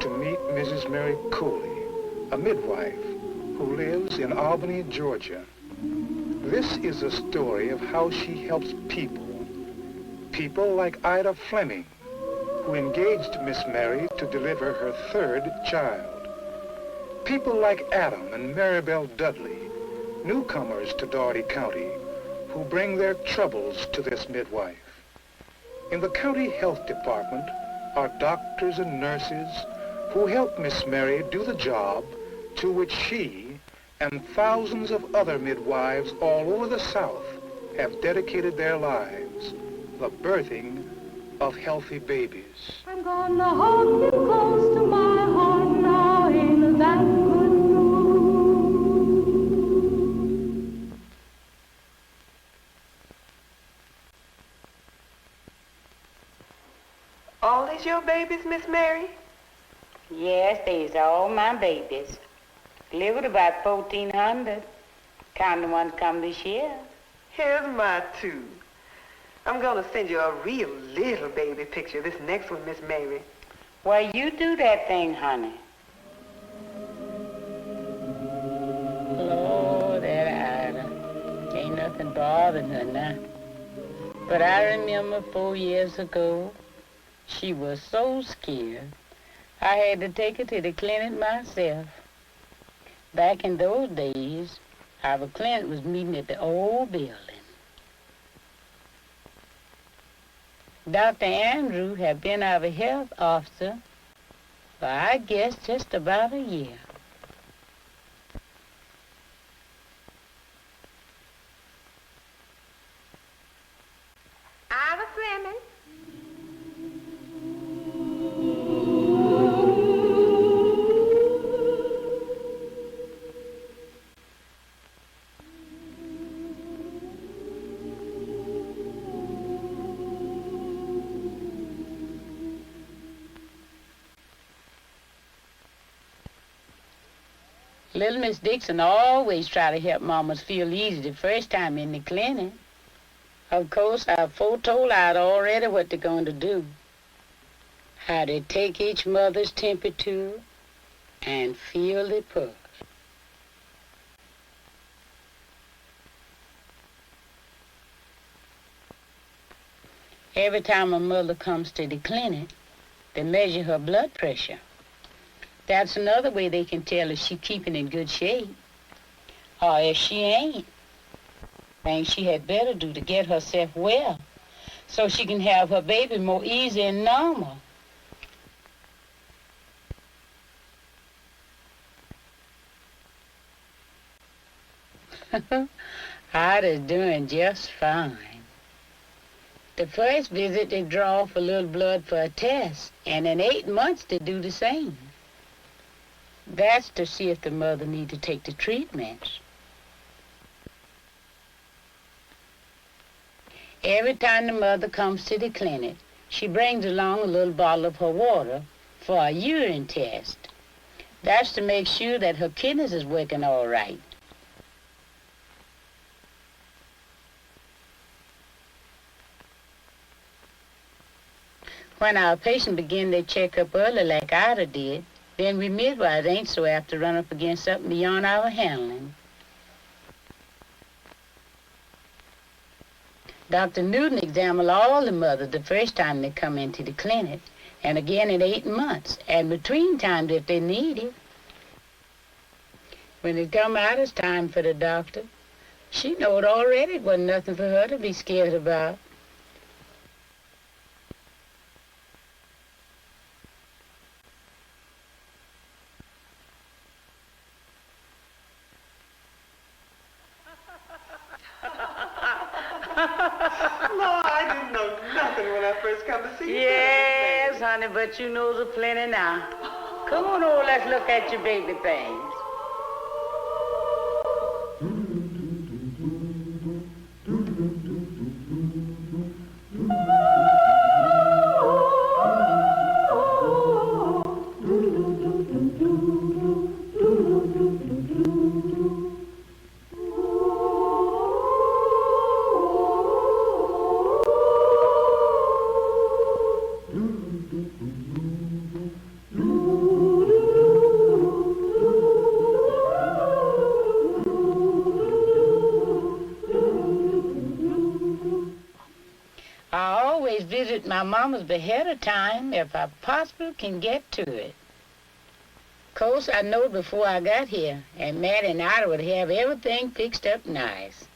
to meet Mrs. Mary Cooley, a midwife who lives in Albany, Georgia. This is a story of how she helps people like Ida Fleming, who engaged Miss Mary to deliver her third child. People like Adam and Maribel Dudley, newcomers to Dougherty County, who bring their troubles to this midwife. In the county health department are doctors and nurses who help Miss Mary do the job to which she and thousands of other midwives all over the South have dedicated their lives, the birthing of healthy babies. I'm gonna hold you close to my heart now in that good mood. All these your babies, Miss Mary? Yes, these are all my babies. Delivered about 1,400. Counting the ones come this year. Here's my two. I'm gonna send you a real little baby picture, this next one, Miss Mary. Why, you do that thing, honey. Lord, that Ida. Ain't nothing bothering her now. But I remember 4 years ago, she was so scared, I had to take her to the clinic myself. Back in those days, our clinic was meeting at the old building. Dr. Andrew had been our health officer for, I guess, just about a year. Ida Fleming. Little Miss Dixon always try to help mamas feel easy the first time in the clinic. Of course, I've foretold out already what they're going to do. How to take each mother's temperature and feel the pulse. Every time a mother comes to the clinic, they measure her blood pressure. That's another way they can tell if she's keeping in good shape. Or if she ain't, things she had better do to get herself well so she can have her baby more easy and normal. Ida's doing just fine. The first visit, they draw off a little blood for a test, and in 8 months they do the same. That's to see if the mother need to take the treatments. Every time the mother comes to the clinic, she brings along a little bottle of her water for a urine test. That's to make sure that her kidneys is working all right. When our patient begin their checkup early like Ida did, then we midwives ain't so apt to run up against something beyond our handling. Dr. Newton examined all the mothers the first time they come into the clinic, and again in 8 months, and between times if they need it. When it come out it's time for the doctor, she knowed already it wasn't nothing for her to be scared about. Lord, I didn't know nothing when I first come to see you. Yes, honey, but you knows a plenty now. Come on over, let's look at your baby things. My mama's ahead of time if I possibly can get to it. Of course, I know before I got here, and Matt and I would have everything fixed up nice.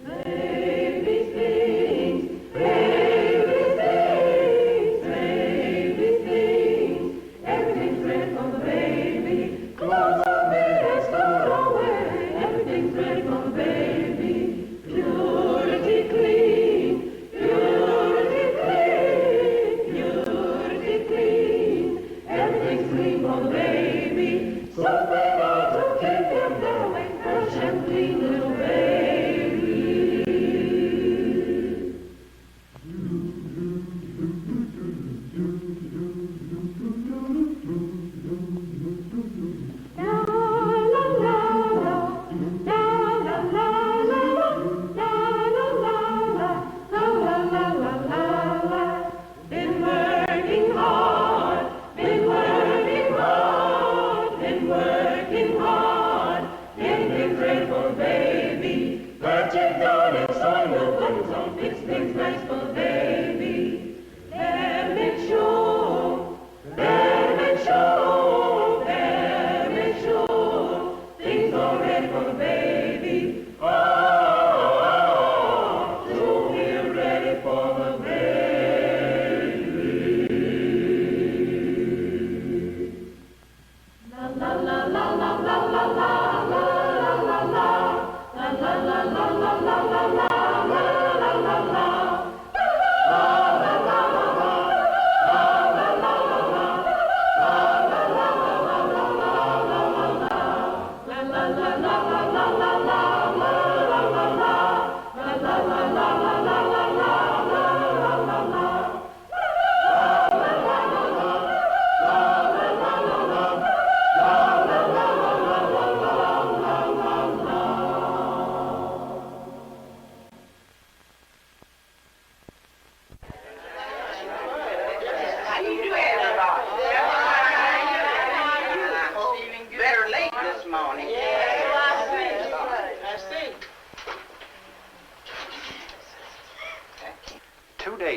Baby sings, baby sings, baby sings. Everything's ready for the baby. Clothes are made, stowed away. Everything's ready for the baby. Purity clean, purity clean, purity clean. Everything's clean for the baby. Something ought to keep him going. Fresh and clean little baby.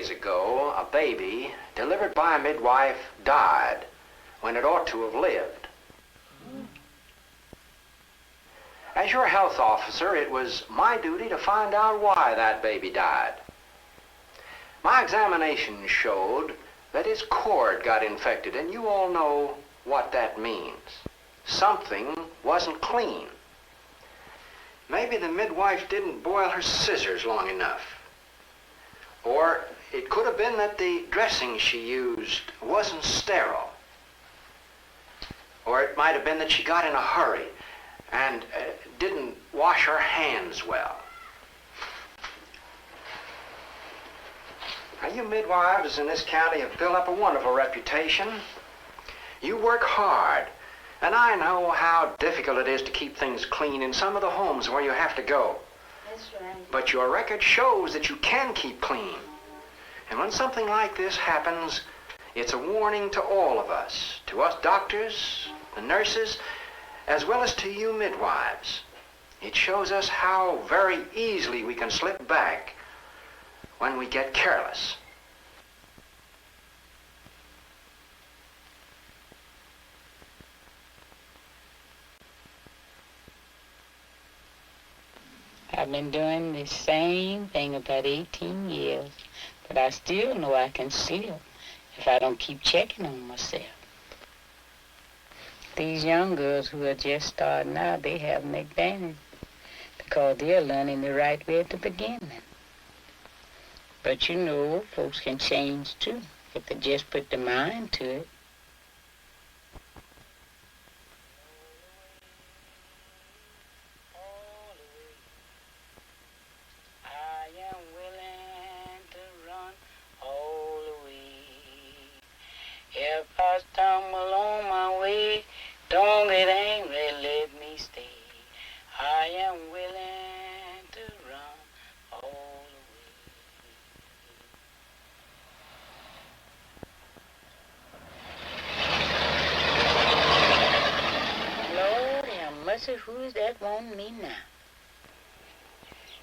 Ago, a baby delivered by a midwife died when it ought to have lived. As your health officer, it was my duty to find out why that baby died. My examination showed that his cord got infected, and you all know what that means. Something wasn't clean. Maybe the midwife didn't boil her scissors long enough. Or it could have been that the dressing she used wasn't sterile. Or it might have been that she got in a hurry and didn't wash her hands well. Now, you midwives in this county have built up a wonderful reputation. You work hard, and I know how difficult it is to keep things clean in some of the homes where you have to go. That's right. But your record shows that you can keep clean. And when something like this happens, it's a warning to all of us, to us doctors, the nurses, as well as to you midwives. It shows us how very easily we can slip back when we get careless. I've been doing the same thing about 18 years, but I still know I can slip if I don't keep checking on myself. These young girls who are just starting out, they have an advantage because they're learning the right way at the beginning. But you know, folks can change too if they just put their mind to it. If I stumble on my way, don't get angry, let me stay. I am willing to run all the way. Lord have mercy, who is that wanting me now?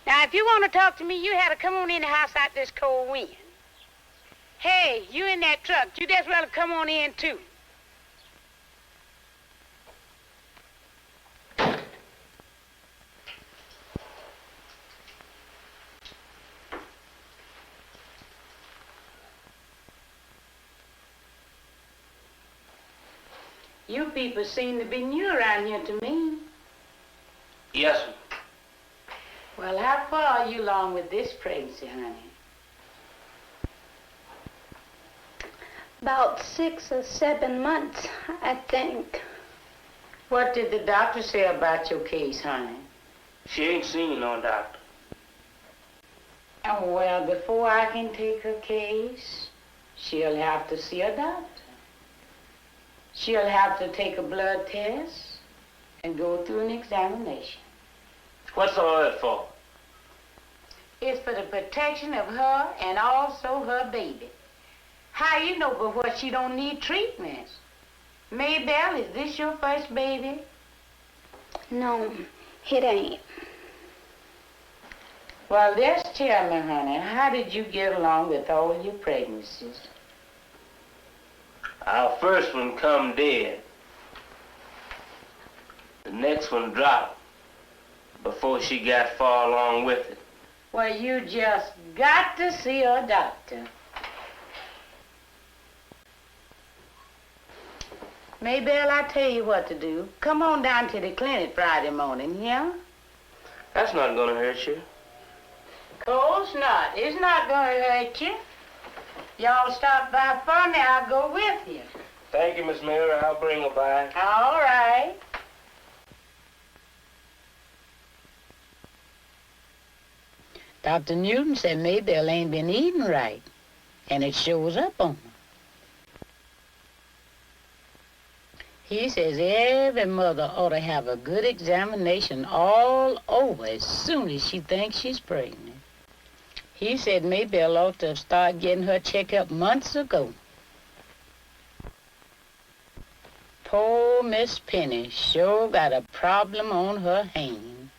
Now, Now, if you want to talk to me, you had to come on in the house out this cold wind. Hey, you in that truck. You just well come on in, too. You people seem to be new around here to me. Yes, ma'am. Well, how far are you along with this pregnancy, honey? About 6 or 7 months, I think. What did the doctor say about your case, honey? She ain't seen no doctor. Oh, well, before I can take her case, she'll have to see a doctor. She'll have to take a blood test and go through an examination. What's all that for? It's for the protection of her and also her baby. How you know but what she don't need treatments? Maybelle, is this your first baby? No, it ain't. Well, just tell me, honey, how did you get along with all your pregnancies? Our first one come dead. The next one dropped before she got far along with it. Well, you just got to see a doctor. Maybelle, I tell you what to do. Come on down to the clinic Friday morning, yeah? That's not gonna hurt you. Course not. It's not gonna hurt you. Y'all stop by for me, I'll go with you. Thank you, Miss Mary. I'll bring her by. All right. Dr. Newton said Maybelle ain't been eating right, and it shows up on her. He says every mother ought to have a good examination all over as soon as she thinks she's pregnant. He said Maybelle ought to have started getting her checkup months ago. Poor Miss Penny sure got a problem on her hands.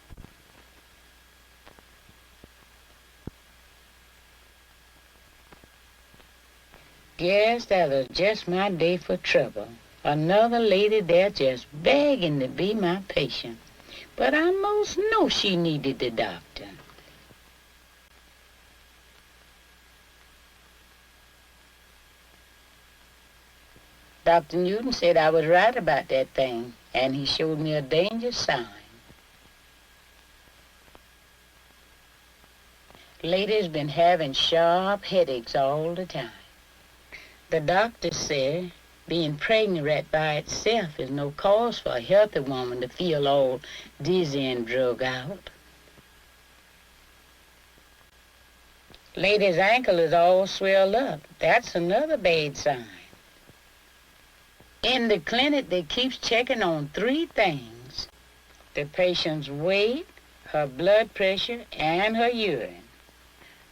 Guess that was just my day for trouble. Another lady there just begging to be my patient. But I most know she needed the doctor. Dr. Newton said I was right about that thing, and he showed me a danger sign. Lady's been having sharp headaches all the time. The doctor said being pregnant right by itself is no cause for a healthy woman to feel all dizzy and drug out. Lady's ankle is all swelled up. That's another bad sign. In the clinic, they keeps checking on 3 things: the patient's weight, her blood pressure, and her urine.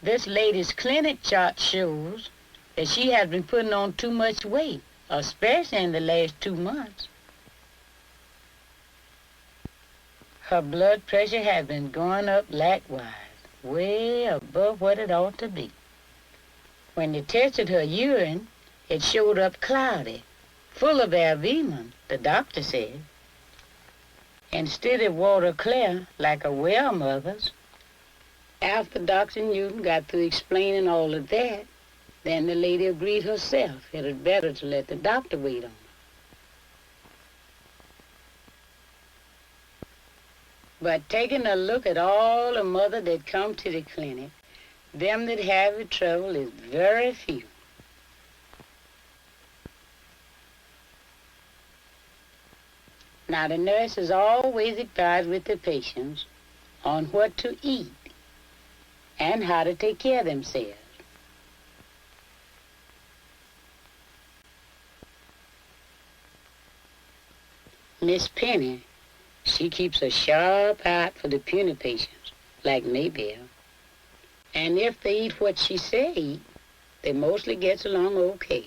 This lady's clinic chart shows that she has been putting on too much weight, especially in the last 2 months. Her blood pressure has been going up likewise, way above what it ought to be. When they tested her urine, it showed up cloudy, full of albumin, the doctor said. Instead of water clear, like a well mother's. After Dr. Newton got through explaining all of that, then the lady agreed herself it was better to let the doctor wait on her. But taking a look at all the mothers that come to the clinic, them that have the trouble is very few. Now, the nurse is always advised with the patients on what to eat and how to take care of themselves. Miss Penny, she keeps a sharp eye out for the puny patients, like Maybelle. And if they eat what she say eat, they mostly gets along okay.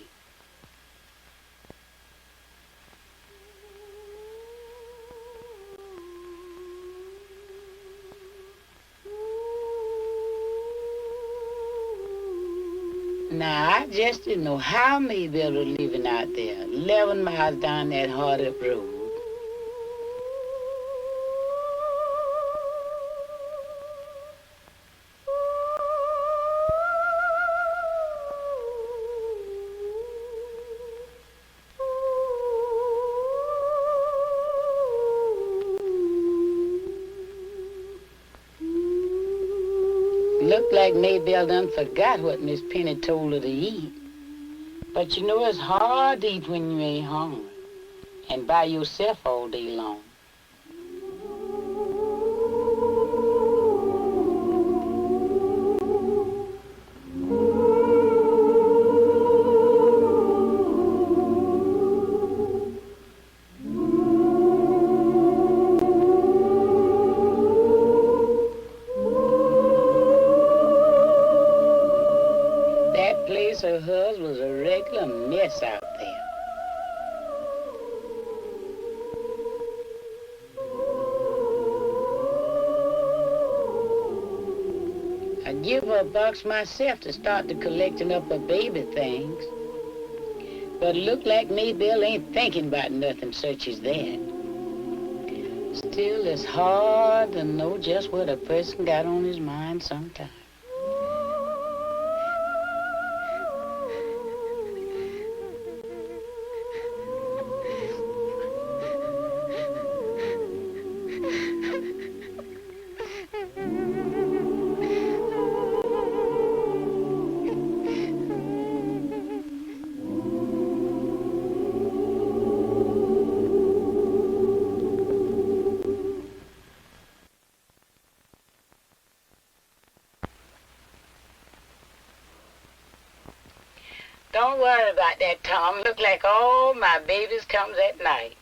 just didn't know how Maybelle was living out there, 11 miles down that hard-up road. Looked like Maybelle done forgot what Miss Penny told her to eat. But you know it's hard to eat when you ain't hungry and by yourself all day long. That place of hers was a regular mess out there. I'd give her a box myself to start to collecting up her baby things. But it looked like Maybelle ain't thinking about nothing such as that. Still, it's hard to know just what a person got on his mind sometimes. Don't worry about that, Tom. Look like all my babies comes at night.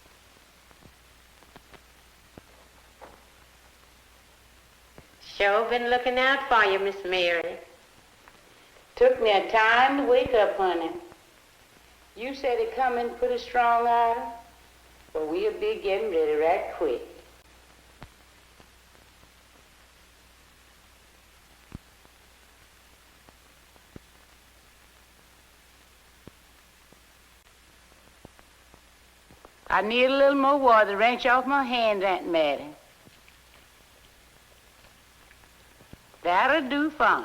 Sure been looking out for you, Miss Mary. Took me a time to wake up, honey. You said it come in pretty strong, Ida, but we'll be getting ready right quick. I need a little more water to wrench off my hands, Aunt Mattie. That'll do fine.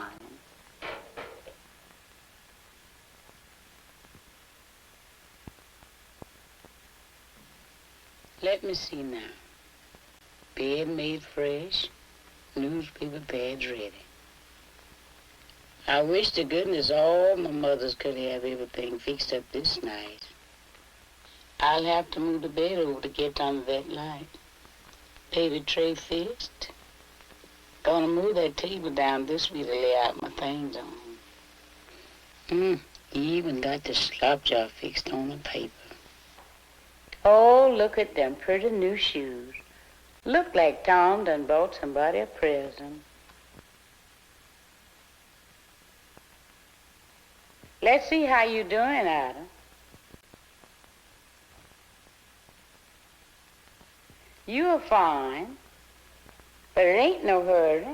Let me see now. Bed made fresh, newspaper pads ready. I wish to goodness all my mothers could have everything fixed up this night. I'll have to move the bed over to get under that light. Baby tray fixed. Gonna move that table down this way to lay out my things on. Even got the slop jar fixed on the paper. Oh, look at them pretty new shoes. Look like Tom done bought somebody a present. Let's see how you doing, Ida. You are fine, but it ain't no hurry.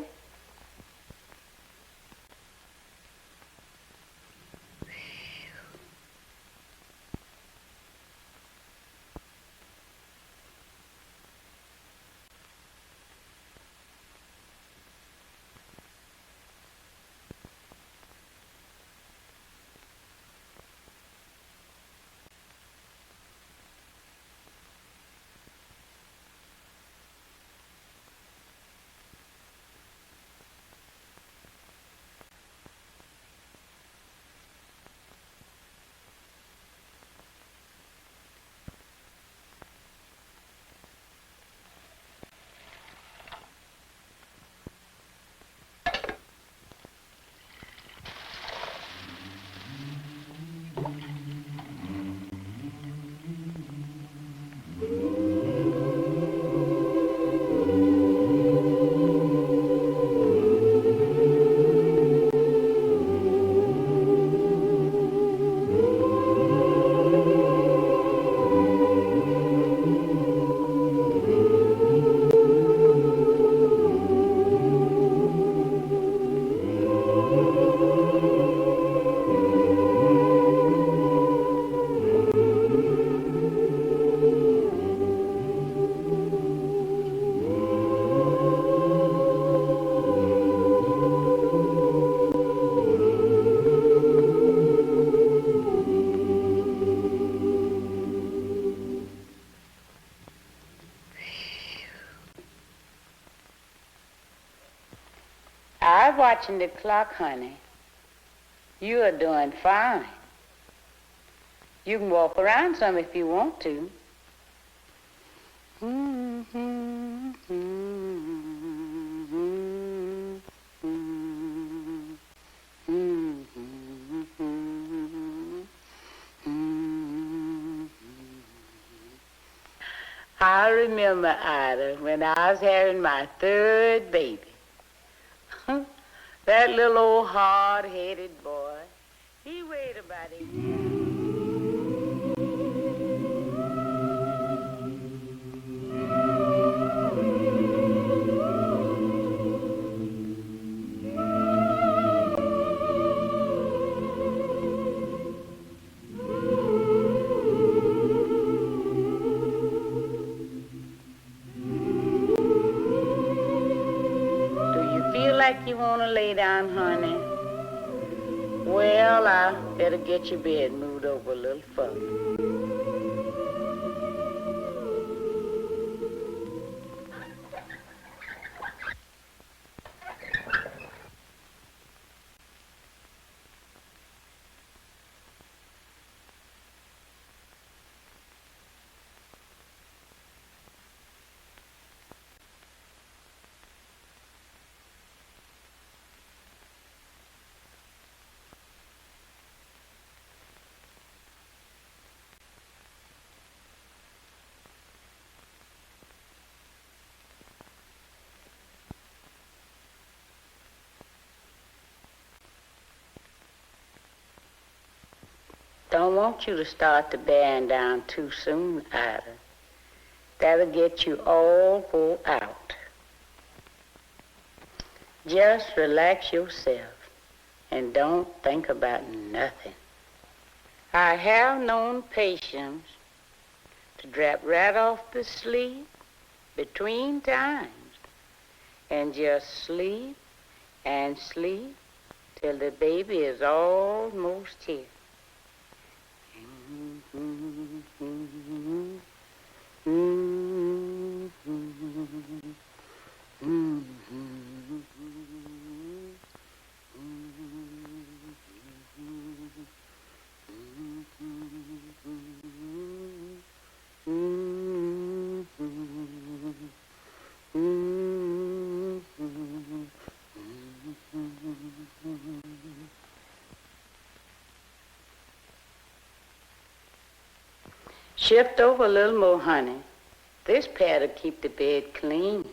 not watching the clock, honey. You are doing fine. You can walk around some if you want to. I remember, Ida, when I was having my third baby. That little old hard-headed boy, he weighed about a like you want to lay down, honey? Well, I better get your bed moved over a little further. Don't want you to start the band down too soon, Ida. That'll get you all wore out. Just relax yourself and don't think about nothing. I have known patients to drop right off to sleep between times and just sleep and sleep till the baby is almost here. Shift over a little more, honey. This pad'll keep the bed clean.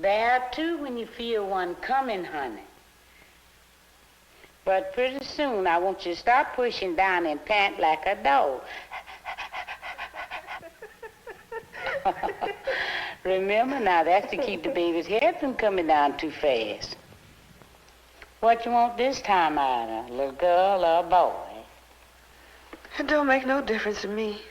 There too when you feel one coming, honey. But pretty soon I want you to stop pushing down and pant like a dog. Remember now, that's to keep the baby's head from coming down too fast. What you want this time, Ida? A little girl or a boy? It don't make no difference to me.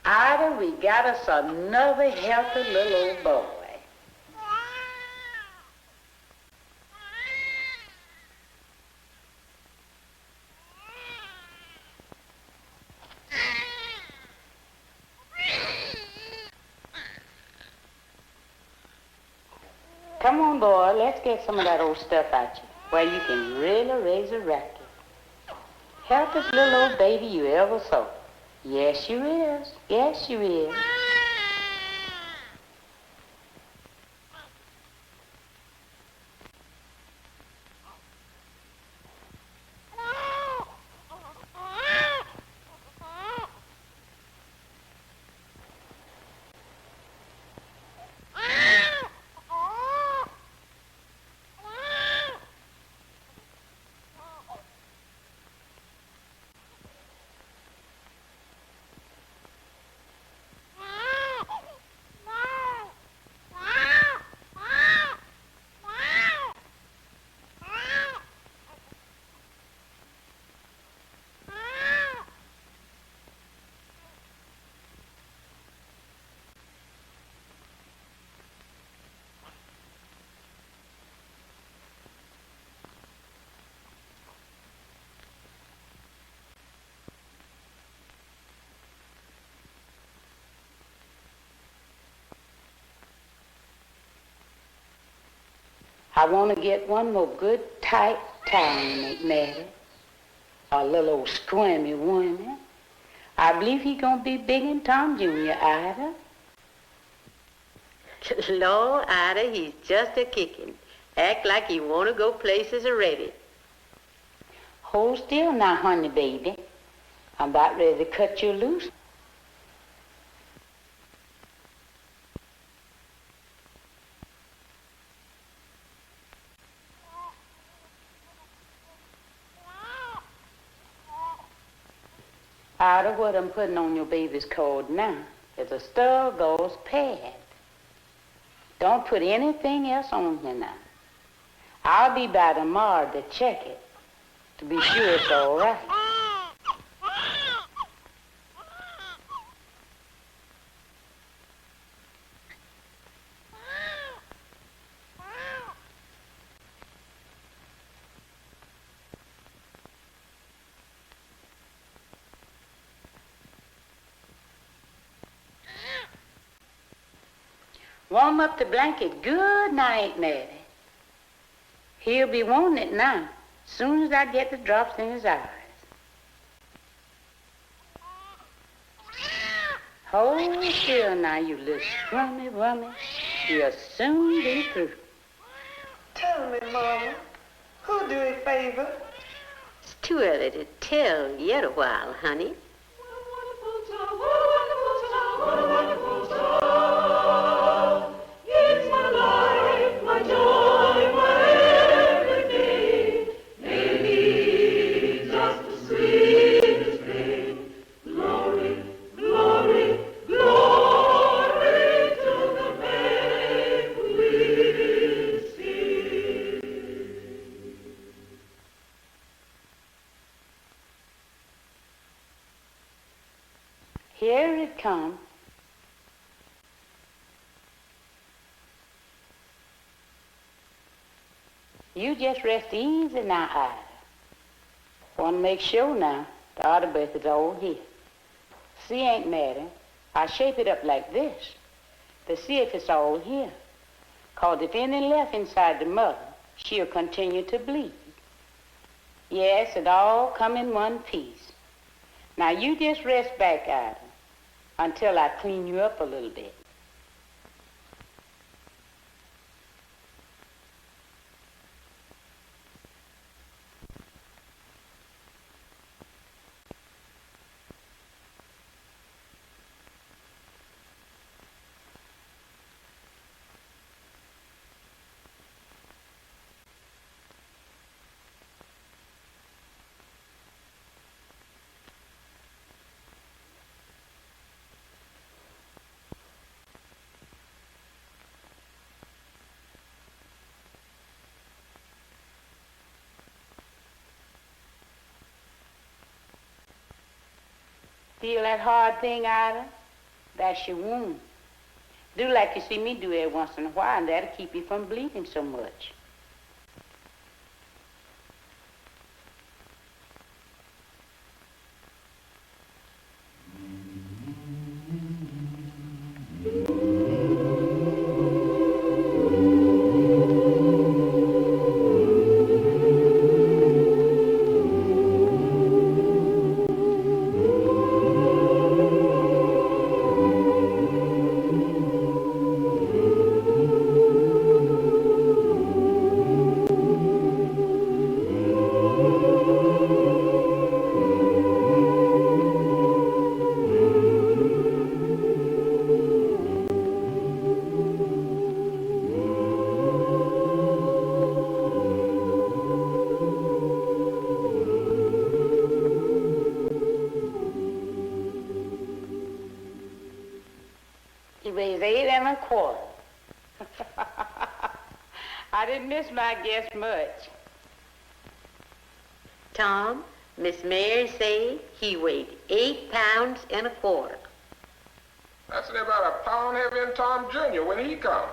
Ida, we got us another healthy little old boy. Come on, boy, let's get some of that old stuff out you, where you can really raise a racket. Healthiest little old baby you ever saw. Yes, you is. Yes, you is. I want to get one more good tight time, Aunt Mattie. A little old squirmy wormy. I believe he gonna be big in Tom Jr., Ida. Lord, Ida, he's just a kicking. Act like he want to go places already. Hold still now, honey baby. I'm about ready to cut you loose. Out of what I'm putting on your baby's coat now is a stir-gauze pad. Don't put anything else on here now. I'll be by tomorrow to check it, to be sure it's all right. Warm up the blanket good now, Aunt Mattie. He'll be wanting it now, soon as I get the drops in his eyes. Hold still now, you little scrummy rummy. You'll soon be through. Tell me, Mama, who'll do a favor? It's too early to tell yet a while, honey. Here it comes. You just rest easy now, Ida. Want to make sure now the other birth is all here. See, Aunt Mattie, I shape it up like this to see if it's all here. 'Cause if any left inside the mother, she'll continue to bleed. Yes, it all come in one piece. Now you just rest back, Ida, until I clean you up a little bit. Feel that hard thing, Ida? That's your wound. Do like you see me do every once in a while, and that'll keep you from bleeding so much. He weighs 8 1/4. I didn't miss my guess much. Tom, Miss Mary say he weighed 8 pounds and a quarter. That's about a pound heavier than Tom Jr. when he come.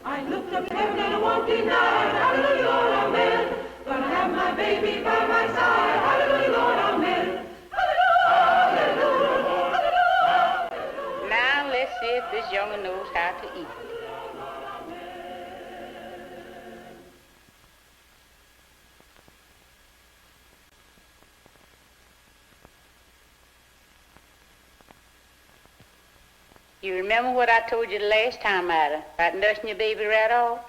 I heaven and I won't deny it. Hallelujah, Lord, amen. Gonna have my baby by my side. Hallelujah, Lord, amen. Now let's see if this young'un knows how to eat. You remember what I told you the last time, Ida, about nursing your baby right off?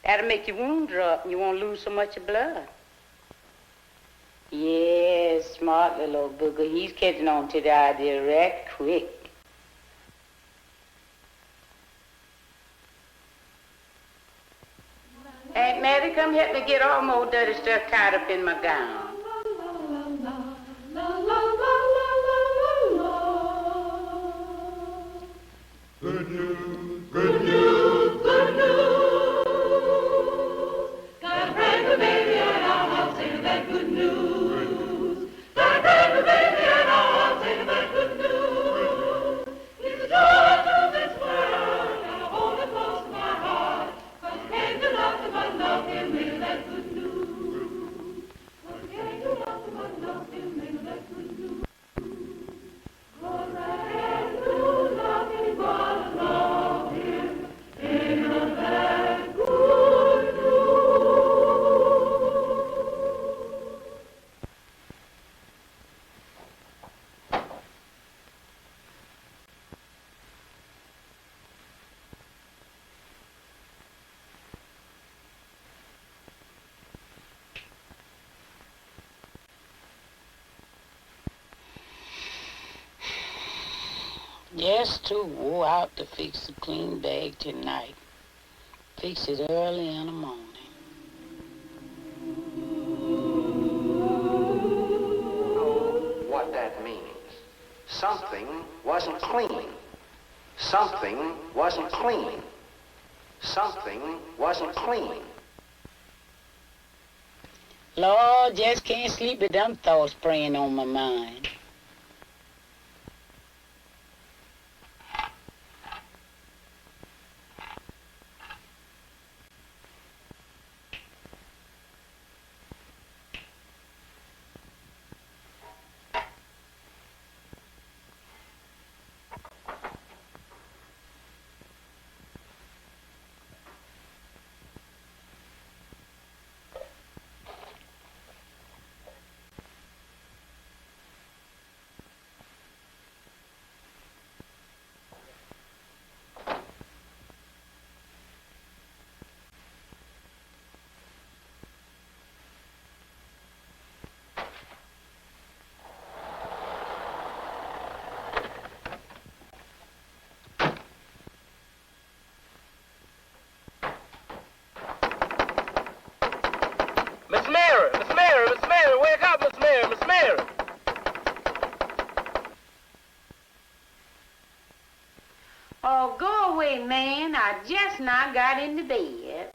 That'll make your wound drop and you won't lose so much of blood. Yes, smart little old booger. He's catching on to the idea right quick. Aunt Mattie, come help me get all more dirty stuff tied up in my gown. Good news, good news, good news. Got a brand new baby and our house singing that good news. Got a brand new baby and our house singing that good news. He's the joy to this world and I hold it close to my heart. 'Cause I can't do nothing but love him, make that good news. 'Cause I can't do nothing but love him, make that good news. 'Cause I can't do nothing but love him, make that good news. Just too wore out to fix the clean bag tonight. Fix it early in the morning. What that means. Something wasn't clean. Something wasn't clean. Something wasn't clean. Lord, just can't sleep with them thoughts preying on my mind. Miss Mary, wake up, Miss Mary. Oh, go away, man. I just now got into bed.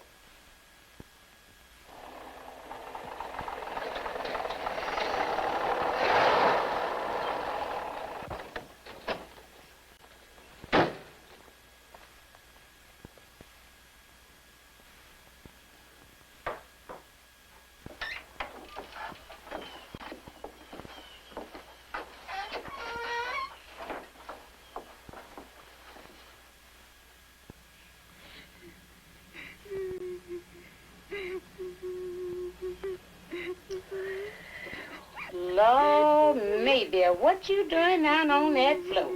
Lord, maybe what you doing down on that floor?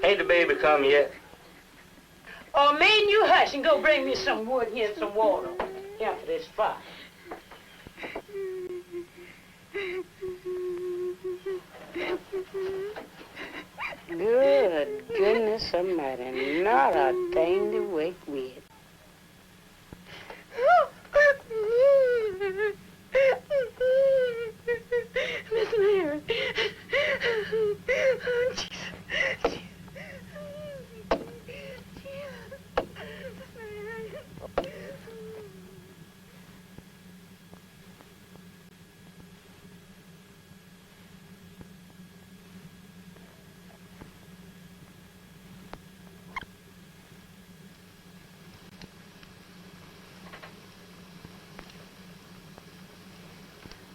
Ain't the baby come yet? Oh, man, you hush and go bring me some wood here and some water. Here for this fire. Good goodness almighty, not a thing to wake with. Miss Mary.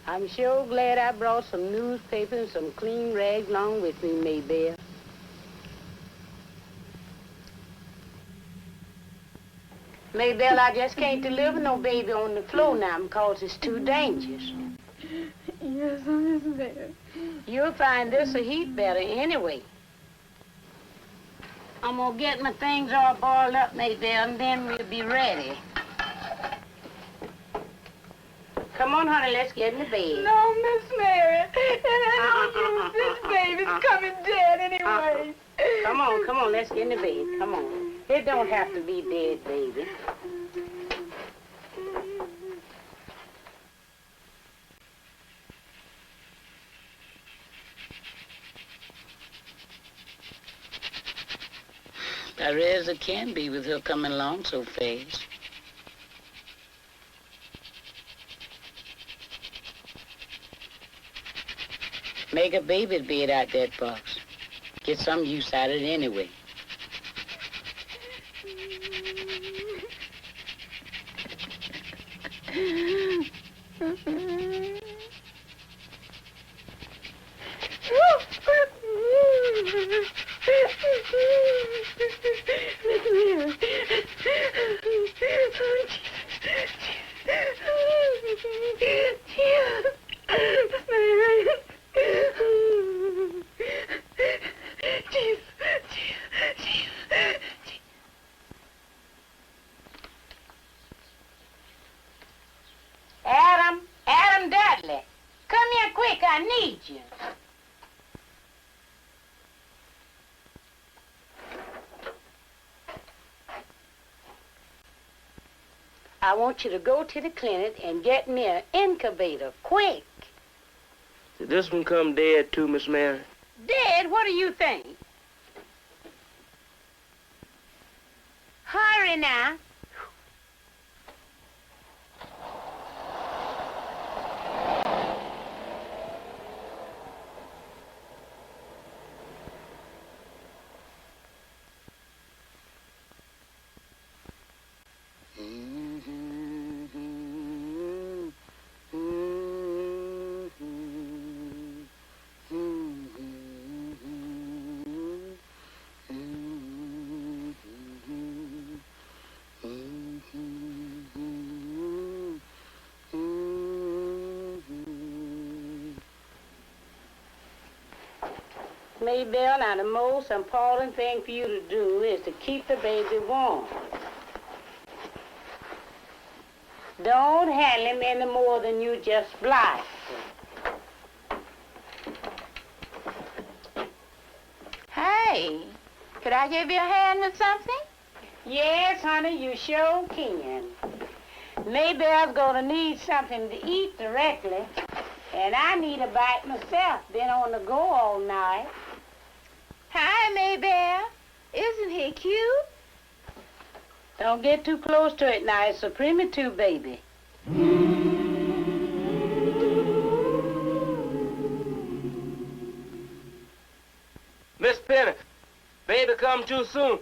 I'm sure glad I brought some newspaper and some clean rags along with me, Maybelle. Maybelle, I just can't deliver no baby on the floor now because it's too dangerous. Yes, Miss Mary. You'll find this a heap better anyway. I'm gonna get my things all boiled up, Maybelle, and then we'll be ready. Come on, honey, let's get in the bed. No, Miss Mary. I don't use this baby's coming dead anyway. Come on, let's get in the bed. Come on. It don't have to be dead, baby. I rare as it can be with her coming along so fast. Make a baby's bed out that box. Get some use out of it anyway. Adam Dudley, come here quick, I need you. I want you to go to the clinic and get me an incubator, quick. Did this one come dead too, Miss Mary? Dead? What do you think? Hurry now. Maybelle, now the most important thing for you to do is to keep the baby warm. Don't handle him any more than you just obliged to. Hey, could I give you a hand with something? Yes, honey, you sure can. Maybelle's gonna need something to eat directly, and I need a bite myself. Been on the go all night. Hi, Maybelle. Isn't he cute? Don't get too close to it now. It's a premature baby. Miss Penny, baby come too soon.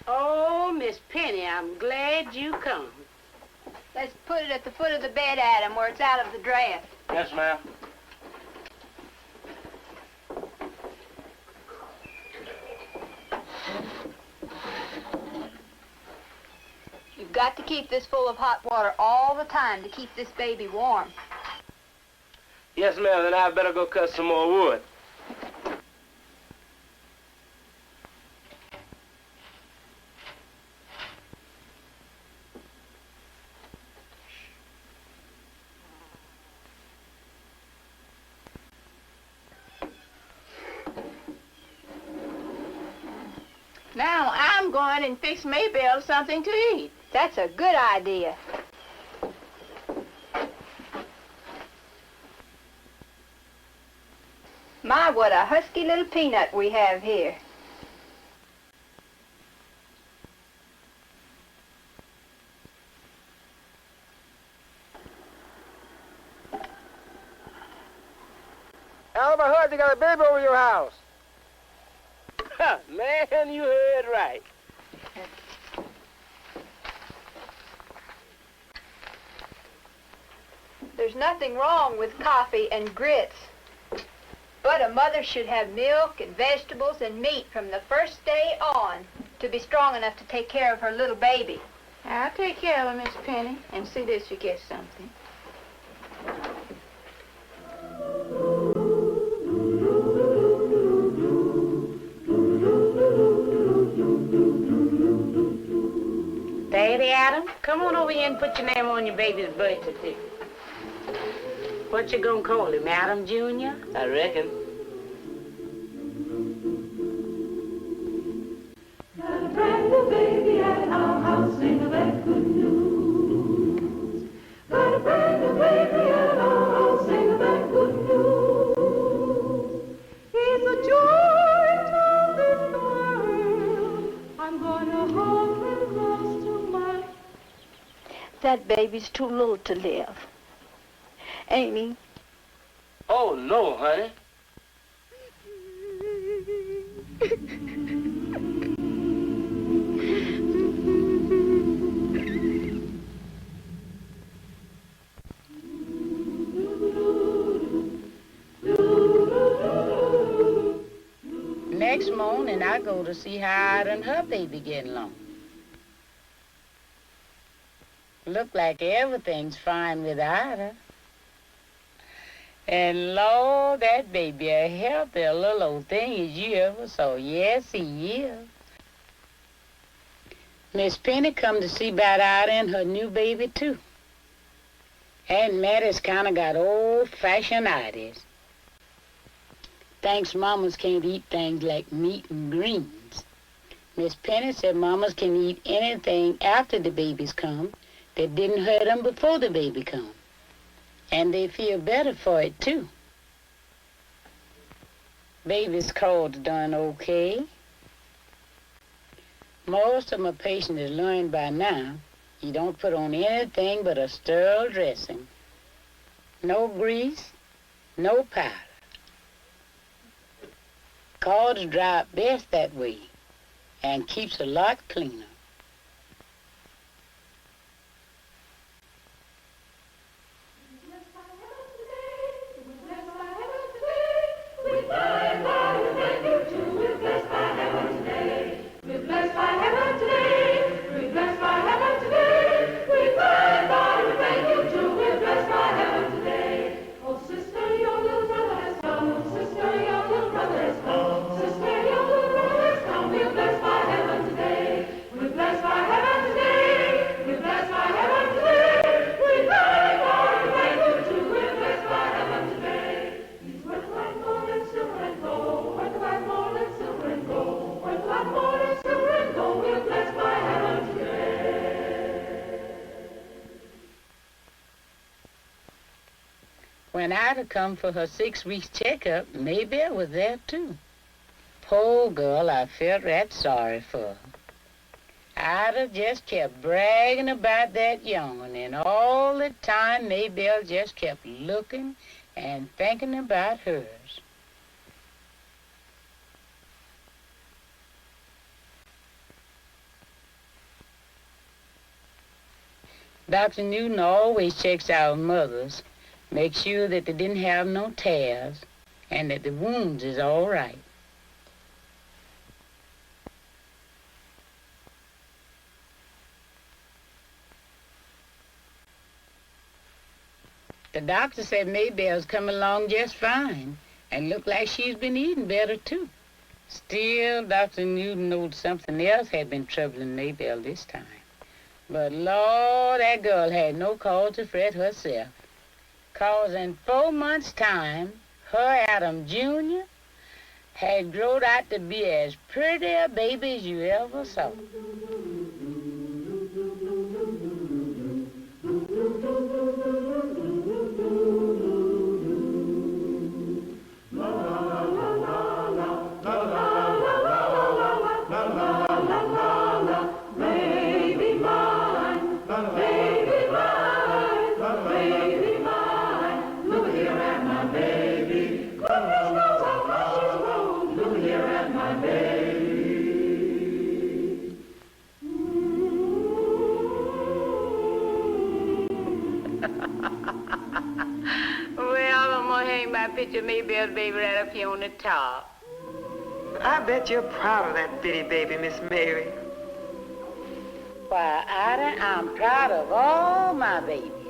Oh, Miss Penny, I'm glad you come. Let's put it at the foot of the bed, Adam, where it's out of the draft. Yes, ma'am. You've got to keep this full of hot water all the time to keep this baby warm. Yes, ma'am, then I better go cut some more wood. Now I'm going and fix Maybelle something to eat. That's a good idea. My, what a husky little peanut we have here. Adam, I heard you got a baby over your house. Man, you heard right. There's nothing wrong with coffee and grits. But a mother should have milk and vegetables and meat from the first day on to be strong enough to take care of her little baby. I'll take care of her, Miss Penny, and see that she gets something. Daddy Adam, come on over here and put your name on your baby's birth certificate. What you gonna call him, Adam Jr.? I reckon. Got a brand new baby at our house, ain't no that good news. Got a brand new baby at our house, ain't no that good news. He's a joy to this world. I'm gonna hold him close to my... That baby's too little to live. Ain't he? Oh, no, honey. Next morning, I go to see how Ida and her baby getting along. Look like everything's fine with Ida. And Lord, that baby a healthy little old thing as you ever saw. Yes, he is. Miss Penny come to see about Ida and her new baby, too. Aunt Mattie's kind of got old-fashioned ideas. Thinks mamas can't eat things like meat and greens. Miss Penny said mamas can eat anything after the babies come that didn't hurt them before the baby come. And they feel better for it, too. Baby's cold done okay. Most of my patients has learned by now you don't put on anything but a sterile dressing. No grease, no powder. Cords dry up best that way and keeps a lot cleaner. When Ida come for her 6 weeks checkup, Maybelle was there too. Poor girl, I felt right sorry for her. Ida just kept bragging about that young'un, and all the time Maybelle just kept looking and thinking about hers. Dr. Newton always checks our mothers, make sure that they didn't have no tears and that the wounds is all right. The doctor said Maybelle's come along just fine and looked like she's been eating better too. Still, Dr. Newton knew something else had been troubling Maybelle this time. But Lord, that girl had no cause to fret herself. 'Cause in 4 months' time, her Adam Jr. had grown out to be as pretty a baby as you ever saw. Look here at my baby. hang my picture of Maybelle's baby right up here on the top. I bet you're proud of that bitty baby, Miss Mary. Why, Ida, I'm proud of all my babies.